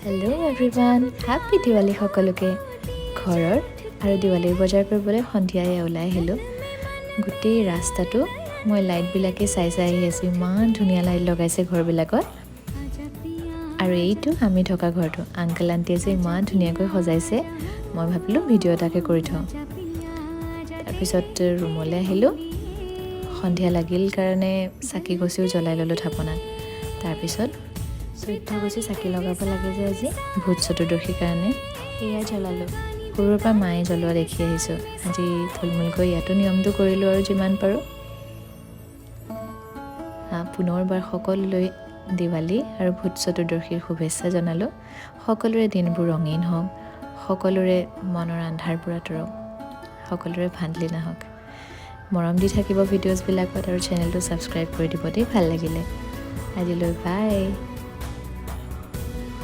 Hello' everyone, happy Diwali সকলোকে। ঘৰৰ আৰু দিৱালীৰ বজাৰ কৰিবলৈ সন্ধিয়াই ওলাই আহিলোঁ। গোটেই ৰাস্তাটো মই লাইটবিলাকে চাই আহি আছোঁ। ইমান ধুনীয়া লাইট লগাইছে ঘৰবিলাকত। আৰু এইটো আমি থকা ঘৰটো আংকল আণ্টিয়ে যে ইমান ধুনীয়াকৈ সজাইছে। মই ভাবিলোঁ ভিডিঅ' এটাকে কৰি থওঁ। তাৰপিছত ৰুমলৈ আহিলোঁ। সন্ধিয়া লাগিল কাৰণে চাকি গছিও জ্বলাই ল'লোঁ থাপনাত। তাৰপিছত 14 গছি চাকি লগাব লাগে যে আজি ভূত চতুৰ্দশীৰ কাৰণে সেয়া জ্বলালোঁ। সৰুৰ পৰা মায়ে জ্বলোৱা দেখি আহিছোঁ। আজি থুলমূলকৈ ইয়াতো নিয়মটো কৰিলোঁ আৰু যিমান পাৰোঁ। পুনৰবাৰ সকলোলৈ দিৱালী আৰু ভূত চতুৰ্দশীৰ শুভেচ্ছা জনালোঁ। সকলোৰে দিনবোৰ ৰঙীন হওক, সকলোৰে মনৰ আন্ধাৰবোৰ আঁতৰক, সকলোৰে ভাণ্ডলি নাহক। মৰম দি থাকিব ভিডিঅ'জবিলাকত আৰু চেনেলটো ছাবস্ক্ৰাইব কৰি দিব দেই ভাল লাগিলে। আজিলৈ বাই।